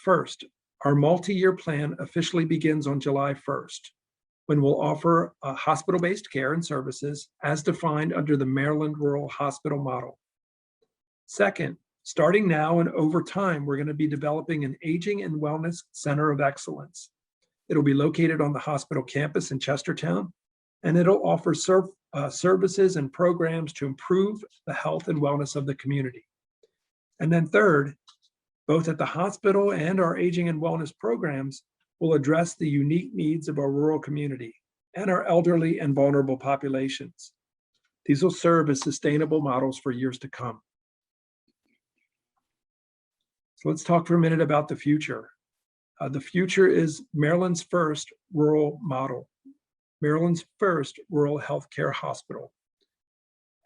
First, our multi-year plan officially begins on July 1st, when we'll offer hospital-based care and services as defined under the Maryland Rural Hospital Model. Second, starting now and over time, we're going to be developing an Aging and Wellness Center of Excellence. It'll be located on the hospital campus in Chestertown, and it'll offer services and programs to improve the health and wellness of the community. And then third, both at the hospital and our aging and wellness programs will address the unique needs of our rural community and our elderly and vulnerable populations. These will serve as sustainable models for years to come. So let's talk for a minute about the future. The future is Maryland's first rural model, Maryland's first rural healthcare hospital.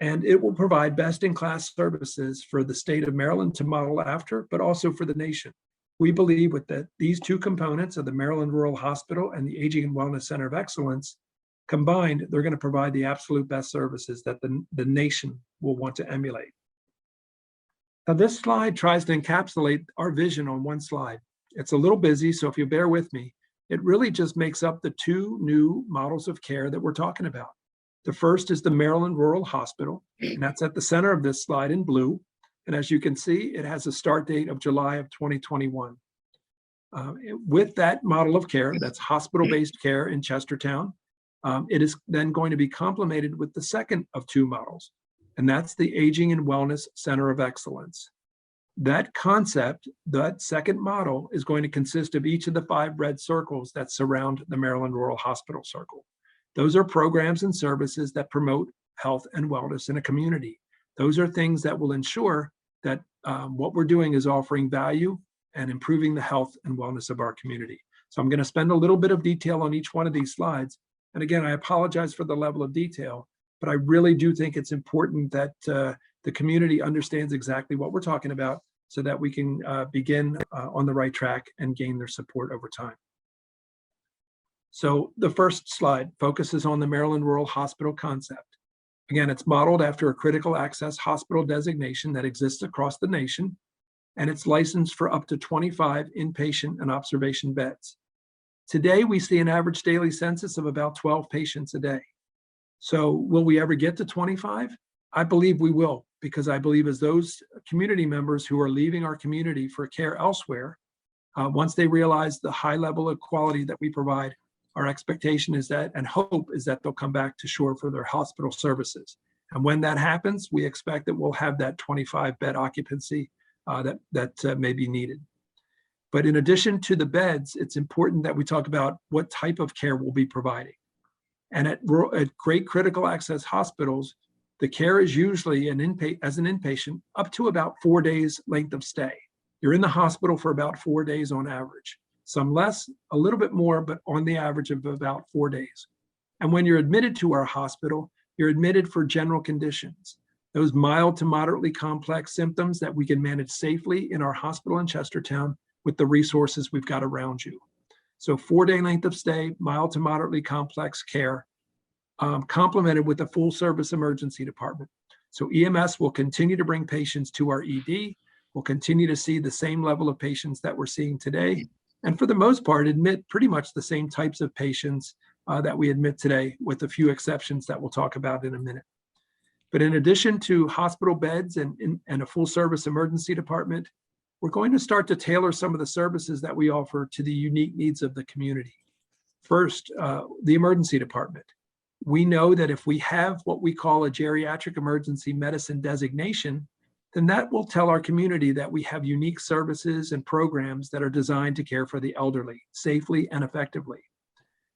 And it will provide best-in-class services for the state of Maryland to model after, but also for the nation. We believe with these two components of the Maryland Rural Hospital and the Aging and Wellness Center of Excellence, combined, they're going to provide the absolute best services that the nation will want to emulate. Now, this slide tries to encapsulate our vision on one slide. It's a little busy, so if you bear with me, it really just makes up the two new models of care that we're talking about. The first is the Maryland Rural Hospital, and that's at the center of this slide in blue. And as you can see, it has a start date of July of 2021. With that model of care, that's hospital-based care in Chestertown, it is then going to be complemented with the second of two models, and that's the Aging and Wellness Center of Excellence. That concept, that second model, is going to consist of each of the 5 red circles that surround the Maryland Rural Hospital Circle. Those are programs and services that promote health and wellness in a community. Those are things that will ensure that what we're doing is offering value and improving the health and wellness of our community. So I'm going to spend a little bit of detail on each one of these slides. And again, I apologize for the level of detail, but I really do think it's important that the community understands exactly what we're talking about so that we can begin on the right track and gain their support over time. So the first slide focuses on the Maryland Rural Hospital concept. Again, it's modeled after a critical access hospital designation that exists across the nation, and it's licensed for up to 25 inpatient and observation beds. Today, we see an average daily census of about 12 patients a day. So will we ever get to 25? I believe we will, because I believe as those community members who are leaving our community for care elsewhere, once they realize the high level of quality that we provide, our expectation is that, and hope is that they'll come back to shore for their hospital services. And when that happens, we expect that we'll have that 25 bed occupancy that may be needed. But in addition to the beds, it's important that we talk about what type of care we'll be providing. And at great critical access hospitals, the care is usually as an inpatient up to about 4 days length of stay. You're in the hospital for about 4 days on average. Some less, a little bit more, but on the average of about 4 days. And when you're admitted to our hospital, you're admitted for general conditions, those mild to moderately complex symptoms that we can manage safely in our hospital in Chestertown with the resources we've got around you. So 4 day length of stay, mild to moderately complex care, complemented with a full service emergency department. So EMS will continue to bring patients to our ED. We'll continue to see the same level of patients that we're seeing today. And for the most part, admit pretty much the same types of patients that we admit today, with a few exceptions that we'll talk about in a minute. But in addition to hospital beds and a full service emergency department, we're going to start to tailor some of the services that we offer to the unique needs of the community. First, the emergency department. We know that if we have what we call a geriatric emergency medicine designation, then that will tell our community that we have unique services and programs that are designed to care for the elderly safely and effectively.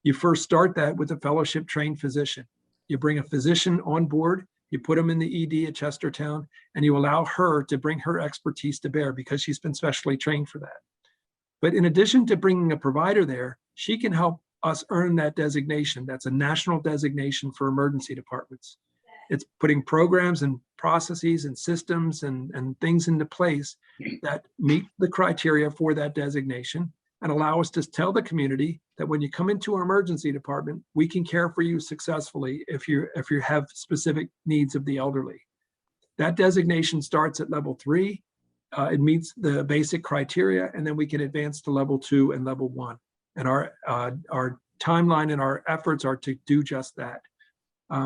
You first start that with a fellowship trained physician. You bring a physician on board, you put them in the ED at Chestertown, and you allow her to bring her expertise to bear because she's been specially trained for that. But in addition to bringing a provider there, she can help us earn that designation. That's a national designation for emergency departments. It's putting programs and processes and systems and things into place that meet the criteria for that designation and allow us to tell the community that when you come into our emergency department, we can care for you successfully if you have specific needs of the elderly. That designation starts at level 3. it meets the basic criteria, and then we can advance to level 2 and level 1. And our timeline and our efforts are to do just that.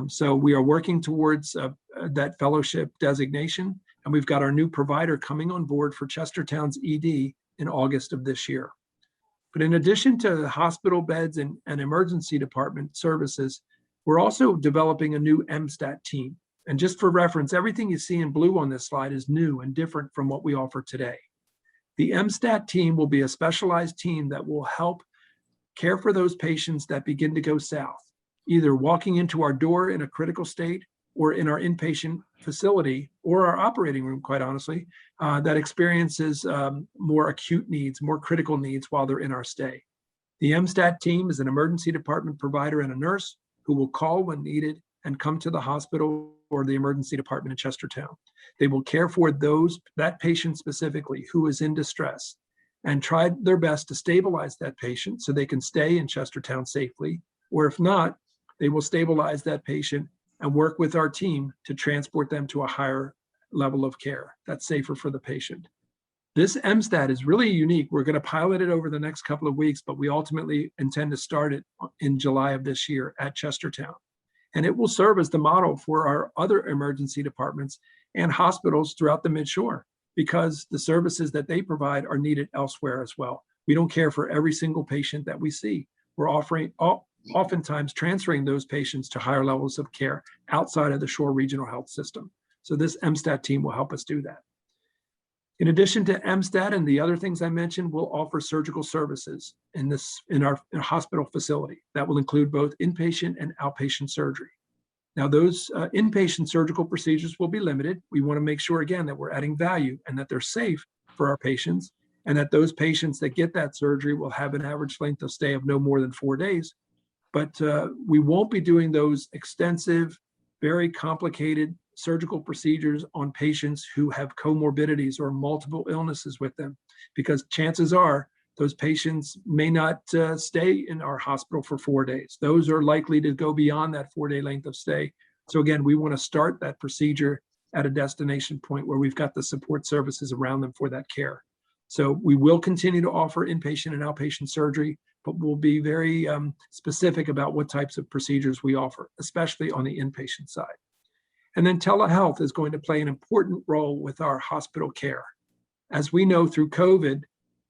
So we are working towards that fellowship designation, and we've got our new provider coming on board for Chestertown's ED in August of this year. But in addition to hospital beds and emergency department services, we're also developing a new MSTAT team. And just for reference, everything you see in blue on this slide is new and different from what we offer today. The MSTAT team will be a specialized team that will help care for those patients that begin to go south, either walking into our door in a critical state or in our inpatient facility or our operating room, quite honestly, that experiences more acute needs, more critical needs while they're in our stay. The MSTAT team is an emergency department provider and a nurse who will call when needed and come to the hospital or the emergency department in Chestertown. They will care for that patient specifically who is in distress and try their best to stabilize that patient so they can stay in Chestertown safely, or if not, they will stabilize that patient and work with our team to transport them to a higher level of care that's safer for the patient. This MSTAT is really unique. We're going to pilot it over the next couple of weeks, but we ultimately intend to start it in July of this year at Chestertown. And it will serve as the model for our other emergency departments and hospitals throughout the Midshore, because the services that they provide are needed elsewhere as well. We don't care for every single patient that we see. We're oftentimes transferring those patients to higher levels of care outside of the Shore Regional Health System. So this MSTAT team will help us do that. In addition to MSTAT and the other things I mentioned, we'll offer surgical services in our hospital facility. That will include both inpatient and outpatient surgery. Now, those inpatient surgical procedures will be limited. We want to make sure, again, that we're adding value and that they're safe for our patients, and that those patients that get that surgery will have an average length of stay of no more than 4 days. But we won't be doing those extensive, very complicated surgical procedures on patients who have comorbidities or multiple illnesses with them, because chances are those patients may not stay in our hospital for 4 days. Those are likely to go beyond that 4-day length of stay. So again, we want to start that procedure at a destination point where we've got the support services around them for that care. So we will continue to offer inpatient and outpatient surgery, but we'll be very specific about what types of procedures we offer, especially on the inpatient side. And then telehealth is going to play an important role with our hospital care. As we know through COVID,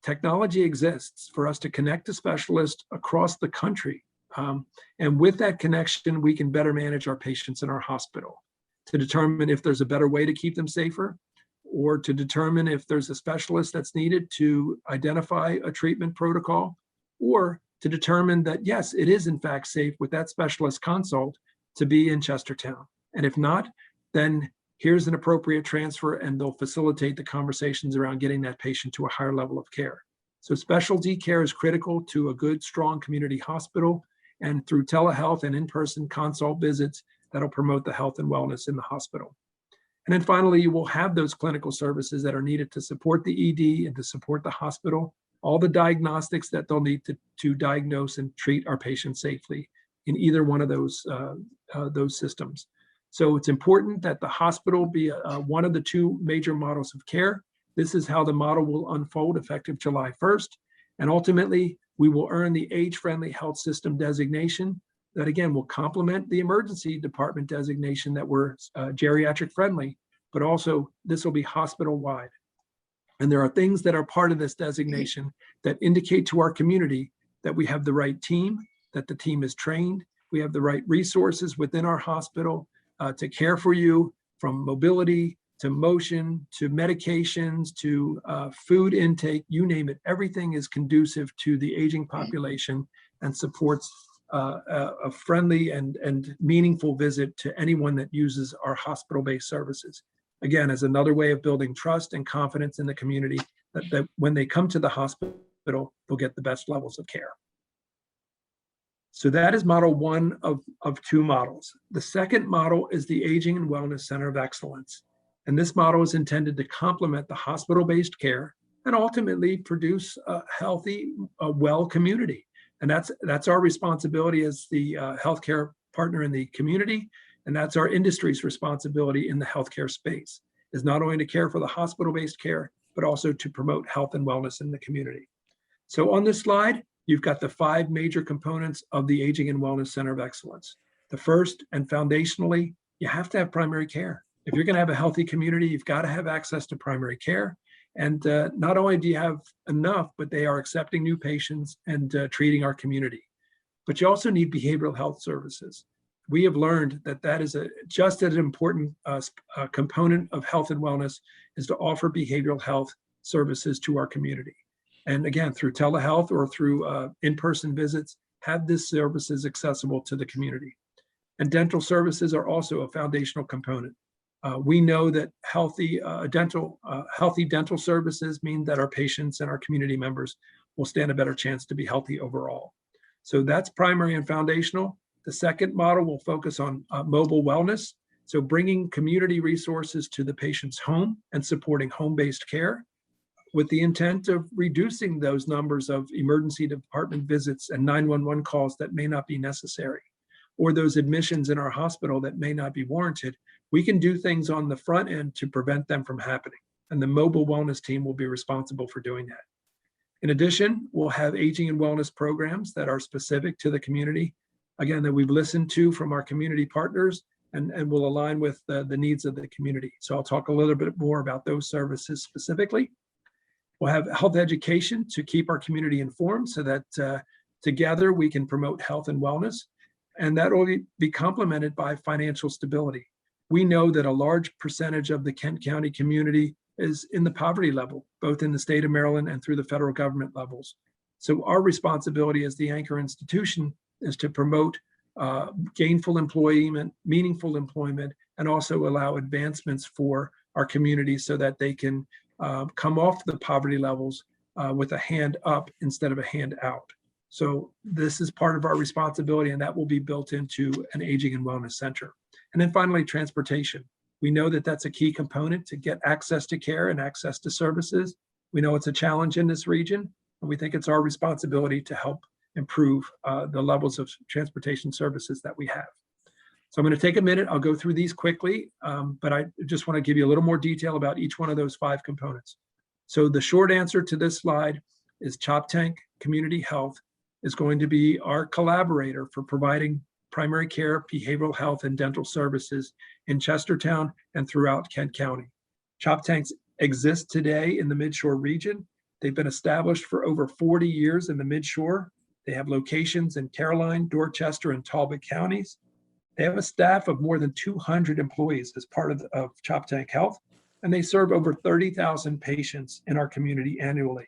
technology exists for us to connect to specialists across the country. And with that connection, we can better manage our patients in our hospital to determine if there's a better way to keep them safer, or to determine if there's a specialist that's needed to identify a treatment protocol, or to determine that, yes, it is in fact safe with that specialist consult to be in Chestertown. And if not, then here's an appropriate transfer, and they'll facilitate the conversations around getting that patient to a higher level of care. So specialty care is critical to a good, strong community hospital, and through telehealth and in-person consult visits, that'll promote the health and wellness in the hospital. And then finally, you will have those clinical services that are needed to support the ED and to support the hospital, all the diagnostics that they'll need to diagnose and treat our patients safely in either one of those systems. So it's important that the hospital be one of the two major models of care. This is how the model will unfold effective July 1st. And ultimately, we will earn the age-friendly health system designation that, again, will complement the emergency department designation that we're geriatric friendly, but also this will be hospital-wide. And there are things that are part of this designation that indicate to our community that we have the right team, that the team is trained, we have the right resources within our hospital to care for you, from mobility to motion to medications to food intake, you name it. Everything is conducive to the aging population and supports a friendly and meaningful visit to anyone that uses our hospital-based services. Again, as another way of building trust and confidence in the community that when they come to the hospital, they'll get the best levels of care. So that is model one of two models. The second model is the Aging and Wellness Center of Excellence. And this model is intended to complement the hospital-based care and ultimately produce a healthy, well community. And that's our responsibility as the healthcare partner in the community. And that's our industry's responsibility in the healthcare space, is not only to care for the hospital-based care, but also to promote health and wellness in the community. So on this slide, you've got the 5 major components of the Aging and Wellness Center of Excellence. The first, and foundationally, you have to have primary care. If you're going to have a healthy community, you've got to have access to primary care. And not only do you have enough, but they are accepting new patients and treating our community. But you also need behavioral health services. We have learned that that is just as important component of health and wellness is to offer behavioral health services to our community. And again, through telehealth or through in-person visits, have these services accessible to the community. And dental services are also a foundational component. We know that healthy dental services mean that our patients and our community members will stand a better chance to be healthy overall. So that's primary and foundational. The second model will focus on mobile wellness. So bringing community resources to the patient's home and supporting home-based care with the intent of reducing those numbers of emergency department visits and 911 calls that may not be necessary, or those admissions in our hospital that may not be warranted. We can do things on the front end to prevent them from happening. And the mobile wellness team will be responsible for doing that. In addition, we'll have aging and wellness programs that are specific to the community, again, that we've listened to from our community partners and will align with the needs of the community. So I'll talk a little bit more about those services specifically. We'll have health education to keep our community informed so that together we can promote health and wellness, and that will be complemented by financial stability. We know that a large percentage of the Kent County community is in the poverty level, both in the state of Maryland and through the federal government levels. So our responsibility as the anchor institution is to promote gainful employment, meaningful employment, and also allow advancements for our community so that they can come off the poverty levels with a hand up instead of a hand out. So this is part of our responsibility, and that will be built into an aging and wellness center. And then finally, transportation. We know that that's a key component to get access to care and access to services. We know it's a challenge in this region, and we think it's our responsibility to help improve the levels of transportation services that we have. So I'm going to take a minute. I'll go through these quickly, but I just want to give you a little more detail about each one of those 5 components. So the short answer to this slide is Choptank Community Health is going to be our collaborator for providing primary care, behavioral health, and dental services in Chestertown and throughout Kent County. Choptanks exist today in the Midshore region. They've been established for over 40 years in the Midshore. They have locations in Caroline, Dorchester, and Talbot counties. They have a staff of more than 200 employees as part of Choptank Health, and they serve over 30,000 patients in our community annually.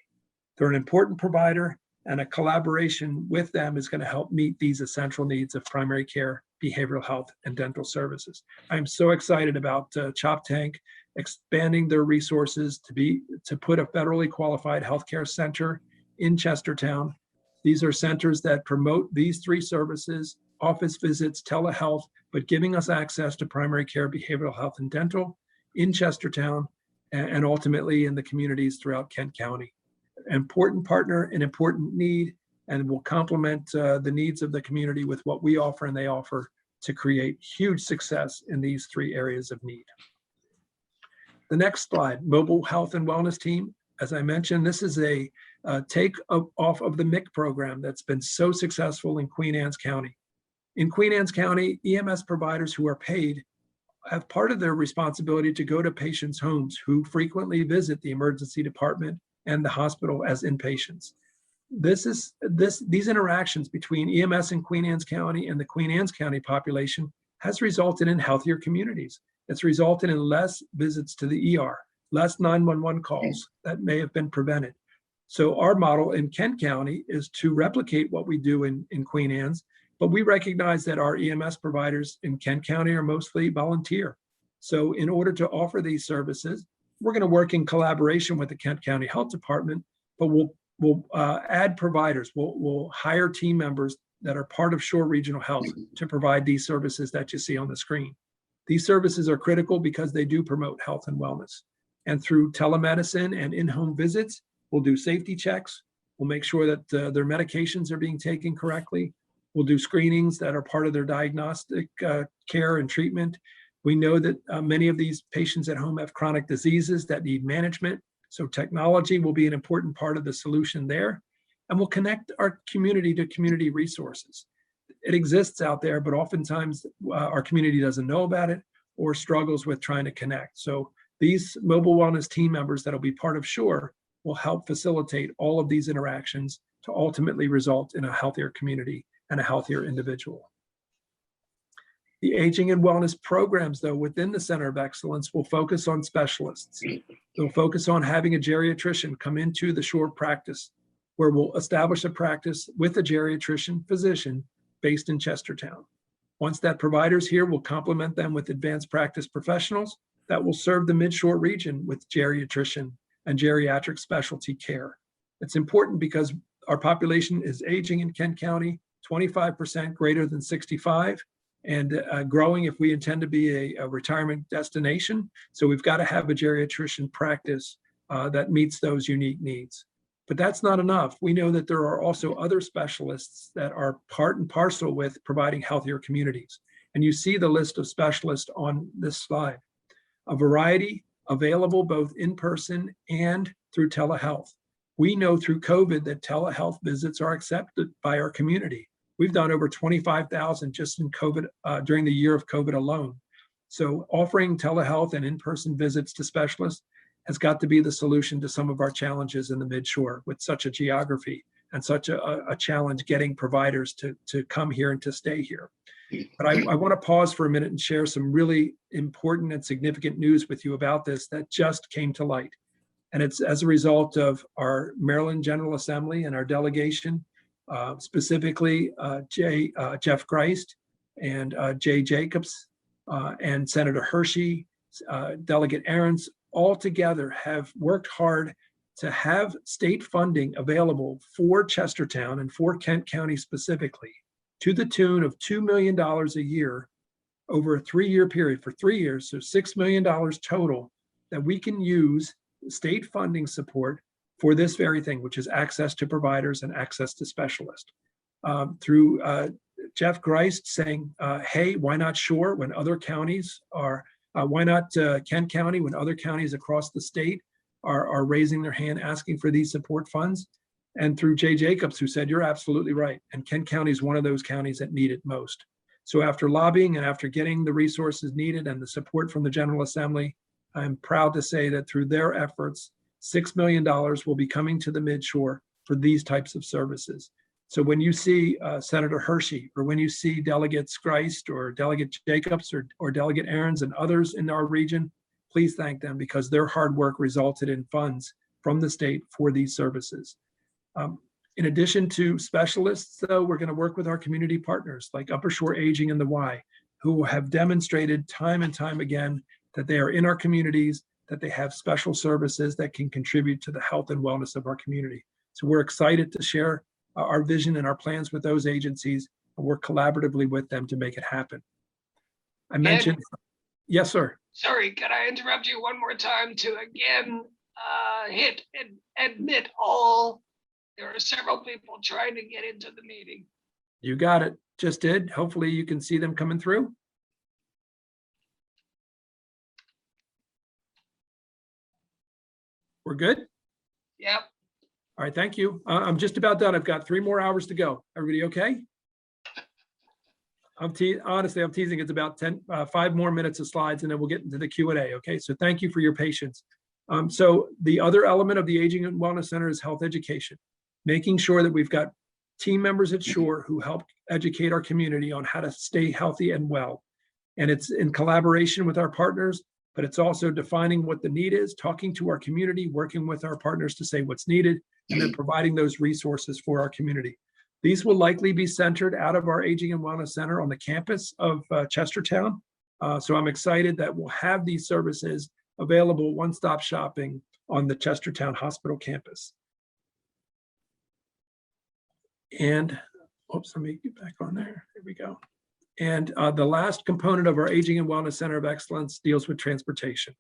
They're an important provider, and a collaboration with them is going to help meet these essential needs of primary care, behavioral health, and dental services. I'm so excited about Choptank expanding their resources to put a federally qualified healthcare center in Chestertown. These are centers that promote these 3 services: office visits, telehealth, but giving us access to primary care, behavioral health, and dental in Chestertown, and ultimately in the communities throughout Kent County. An important partner, an important need, and will complement the needs of the community with what we offer and they offer to create huge success in these 3 areas of need. The next slide, mobile health and wellness team. As I mentioned, this is a take off of the MIC program that's been so successful in Queen Anne's County. In Queen Anne's County, EMS providers who are paid have part of their responsibility to go to patients' homes who frequently visit the emergency department and the hospital as inpatients. These interactions between EMS in Queen Anne's County and the Queen Anne's County population has resulted in healthier communities. It's resulted in less visits to the ER, less 911 calls that may have been prevented. So our model in Kent County is to replicate what we do in Queen Anne's, but we recognize that our EMS providers in Kent County are mostly volunteer. So in order to offer these services, we're going to work in collaboration with the Kent County Health Department, but we'll add providers. We'll hire team members that are part of Shore Regional Health to provide these services that you see on the screen. These services are critical because they do promote health and wellness. And through telemedicine and in-home visits, we'll do safety checks. We'll make sure that their medications are being taken correctly. We'll do screenings that are part of their diagnostic care and treatment. We know that many of these patients at home have chronic diseases that need management. So technology will be an important part of the solution there, and will connect our community to community resources. It exists out there, but oftentimes our community doesn't know about it or struggles with trying to connect. So these mobile wellness team members that'll be part of SURE will help facilitate all of these interactions to ultimately result in a healthier community and a healthier individual. The aging and wellness programs, though, within the Center of Excellence will focus on specialists. They'll focus on having a geriatrician come into the SURE practice, where we'll establish a practice with a geriatrician physician based in Chestertown. Once that provider's here, we'll complement them with advanced practice professionals that will serve the Mid-Shore region with geriatrician and geriatric specialty care. It's important because our population is aging in Kent County, 25% greater than 65, and growing if we intend to be a retirement destination. So we've got to have a geriatrician practice that meets those unique needs. But that's not enough. We know that there are also other specialists that are part and parcel with providing healthier communities. And you see the list of specialists on this slide. A variety available both in person and through telehealth. We know through COVID that telehealth visits are accepted by our community. We've done over 25,000 just in COVID, during the year of COVID alone. So offering telehealth and in-person visits to specialists has got to be the solution to some of our challenges in the Mid-Shore with such a geography and such a challenge getting providers to come here and to stay here. But I want to pause for a minute and share some really important and significant news with you about this that just came to light. And it's as a result of our Maryland General Assembly and our delegation, specifically Jeff Greist and Jay Jacobs and Senator Hershey, Delegate Ahrens, all together have worked hard to have state funding available for Chestertown and for Kent County specifically to the tune of $2 million a year over a 3-year period for 3 years, so $6 million total that we can use state funding support for this very thing, which is access to providers and access to specialists. Through Jeff Greist saying, hey, why not SURE when other counties are, why not Kent County when other counties across the state are raising their hand asking for these support funds? And through Jay Jacobs, who said, you're absolutely right. And Kent County is one of those counties that need it most. So after lobbying and after getting the resources needed and the support from the General Assembly, I'm proud to say that through their efforts, $6 million will be coming to the Mid-Shore for these types of services. So when you see Senator Hershey, or when you see Delegate Greist or Delegate Jacobs or Delegate Ahrens and others in our region, please thank them because their hard work resulted in funds from the state for these services. In addition to specialists, though, we're going to work with our community partners like Upper Shore Aging and the Y, who have demonstrated time and time again that they are in our communities, that they have special services that can contribute to the health and wellness of our community. So we're excited to share our vision and our plans with those agencies and work collaboratively with them to make it happen. I mentioned, yes, sir. Sorry, can I interrupt you one more time to again hit and admit all? There are several people trying to get into the meeting. You got it. Just did. Hopefully you can see them coming through. We're good? Yep. All right, thank you. I'm just about done. I've got 3 more hours to go. Everybody okay? Honestly, I'm teasing. It's about 5 more minutes of slides and then we'll get into the Q&A, okay? So thank you for your patience. So the other element of the Aging and Wellness Center is health education, making sure that we've got team members at SURE who help educate our community on how to stay healthy and well. And it's in collaboration with our partners, but it's also defining what the need is, talking to our community, working with our partners to say what's needed, and then providing those resources for our community. These will likely be centered out of our Aging and Wellness Center on the campus of Chestertown. So I'm excited that we'll have these services available, one-stop shopping on the Chestertown Hospital campus. And, oops, let me get back on there. There we go. And the last component of our Aging and Wellness Center of Excellence deals with transportation.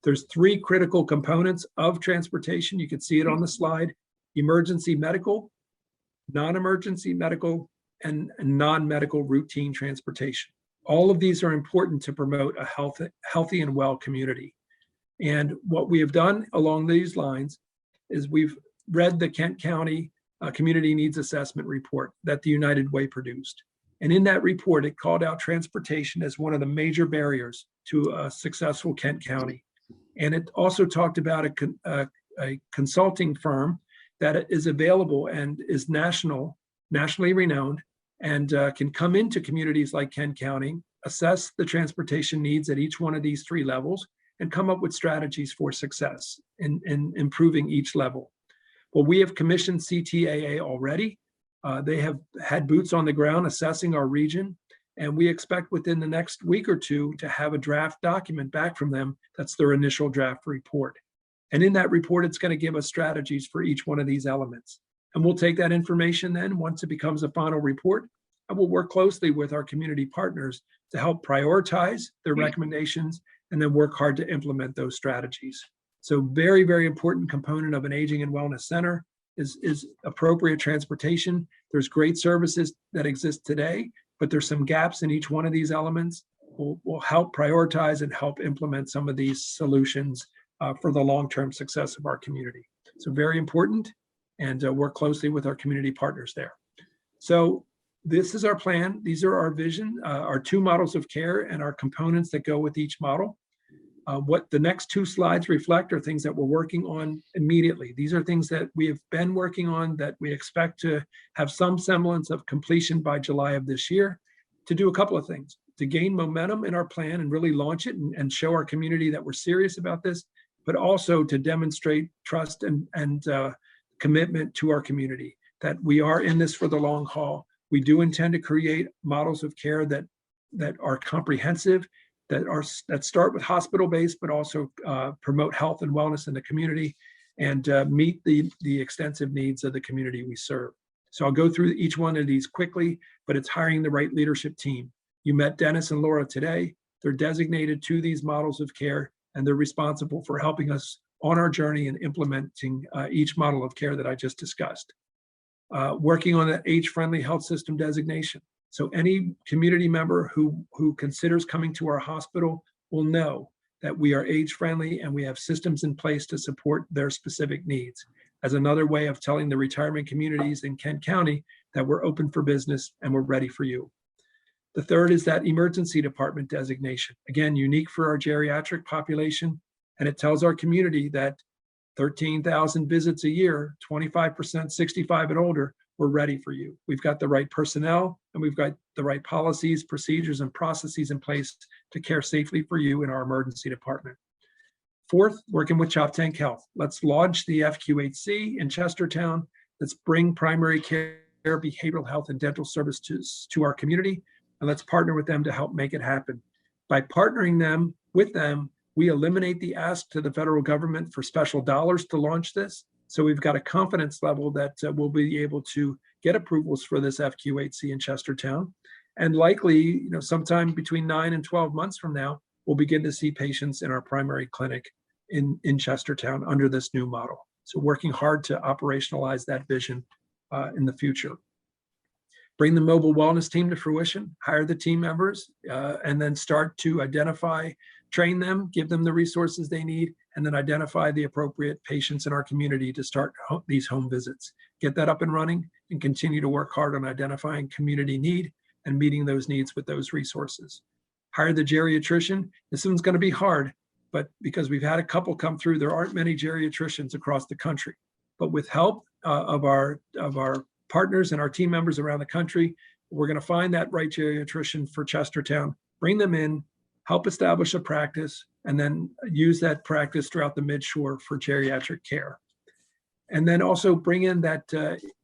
There's 3 critical components of transportation. You can see it on the slide: emergency medical, non-emergency medical, and non-medical routine transportation. All of these are important to promote a healthy and well community. And what we have done along these lines is we've read the Kent County Community Needs Assessment Report that the United Way produced. And in that report, it called out transportation as one of the major barriers to a successful Kent County. And it also talked about a consulting firm that is available and is nationally renowned, and can come into communities like Kent County, assess the transportation needs at each one of these 3 levels, and come up with strategies for success in improving each level. Well, we have commissioned CTAA already. They have had boots on the ground assessing our region, and we expect within the next week or 2 to have a draft document back from them. That's their initial draft report. And in that report, it's going to give us strategies for each one of these elements. And we'll take that information then, once it becomes a final report, and we'll work closely with our community partners to help prioritize their recommendations and then work hard to implement those strategies. So very, very important component of an aging and wellness center is appropriate transportation. There's great services that exist today, but there's some gaps in each one of these elements. We'll help prioritize and help implement some of these solutions for the long-term success of our community. So very important, and work closely with our community partners there. So this is our plan. These are our vision, our 2 models of care and our components that go with each model. What the next 2 slides reflect are things that we're working on immediately. These are things that we have been working on that we expect to have some semblance of completion by July of this year, to do a couple of things: to gain momentum in our plan and really launch it and show our community that we're serious about this, but also to demonstrate trust and commitment to our community, that we are in this for the long haul. We do intend to create models of care that are comprehensive, that start with hospital-based, but also promote health and wellness in the community, and meet the extensive needs of the community we serve. So I'll go through each one of these quickly, but it's hiring the right leadership team. You met Dennis and Laura today. They're designated to these models of care, and they're responsible for helping us on our journey and implementing each model of care that I just discussed. Working on that age-friendly health system designation. So any community member who considers coming to our hospital will know that we are age-friendly and we have systems in place to support their specific needs, as another way of telling the retirement communities in Kent County that we're open for business and we're ready for you. The third is that emergency department designation. Again, unique for our geriatric population, and it tells our community that 13,000 visits a year, 25% 65 and older, we're ready for you. We've got the right personnel, and we've got the right policies, procedures, and processes in place to care safely for you in our emergency department. Fourth, working with Chop Tank Health. Let's launch the FQHC in Chestertown. Let's bring primary care, behavioral health, and dental services to our community, and let's partner with them to help make it happen. By partnering with them, we eliminate the ask to the federal government for special dollars to launch this. So we've got a confidence level that we'll be able to get approvals for this FQHC in Chestertown. And likely, sometime between 9 and 12 months from now, we'll begin to see patients in our primary clinic in Chestertown under this new model. So working hard to operationalize that vision in the future. Bring the mobile wellness team to fruition, hire the team members, and then start to identify, train them, give them the resources they need, and then identify the appropriate patients in our community to start these home visits. Get that up and running and continue to work hard on identifying community need and meeting those needs with those resources. Hire the geriatrician. This one's going to be hard, but because we've had a couple come through, there aren't many geriatricians across the country. But with help of our partners and our team members around the country, we're going to find that right geriatrician for Chestertown, bring them in, help establish a practice, and then use that practice throughout the Midshore for geriatric care. And then also bring in that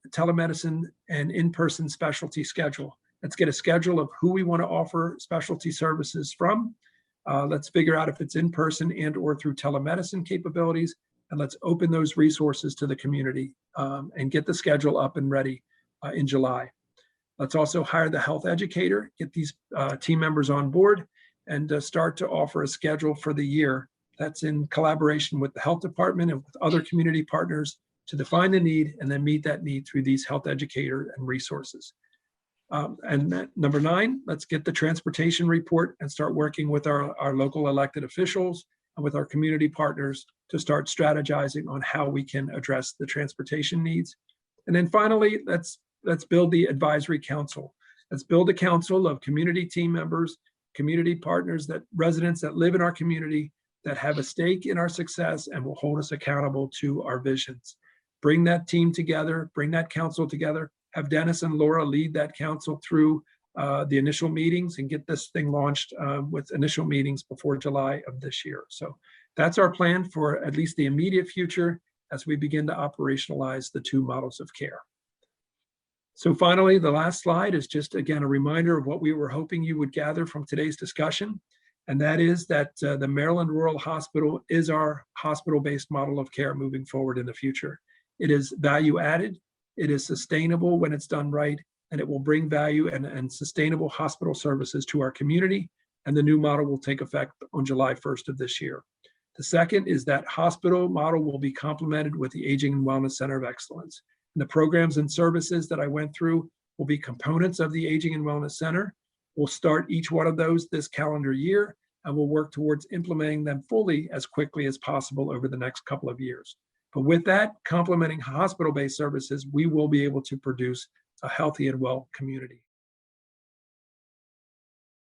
telemedicine and in-person specialty schedule. Let's get a schedule of who we want to offer specialty services from. Let's figure out if it's in person and or through telemedicine capabilities, and let's open those resources to the community and get the schedule up and ready in July. Let's also hire the health educator, get these team members on board, and start to offer a schedule for the year that's in collaboration with the health department and with other community partners to define the need and then meet that need through these health educator and resources. And number 9, let's get the transportation report and start working with our local elected officials with our community partners to start strategizing on how we can address the transportation needs. And then finally, let's build the advisory council. Let's build a council of community team members, community partners, that residents that live in our community, that have a stake in our success and will hold us accountable to our visions. Bring that team together, bring that council together, have Dennis and Laura lead that council through the initial meetings and get this thing launched with initial meetings before July of this year. So that's our plan for at least the immediate future as we begin to operationalize the two models of care. So finally, the last slide is just, again, a reminder of what we were hoping you would gather from today's discussion. And that is that the Maryland Rural Hospital is our hospital-based model of care moving forward in the future. It is value added, it is sustainable when it's done right, and it will bring value and sustainable hospital services to our community. And the new model will take effect on July 1st of this year. The second is that hospital model will be complemented with the Aging and Wellness Center of Excellence. And the programs and services that I went through will be components of the Aging and Wellness Center. We'll start each one of those this calendar year, and we'll work towards implementing them fully as quickly as possible over the next couple of years. But with that, complementing hospital-based services, we will be able to produce a healthy and well community.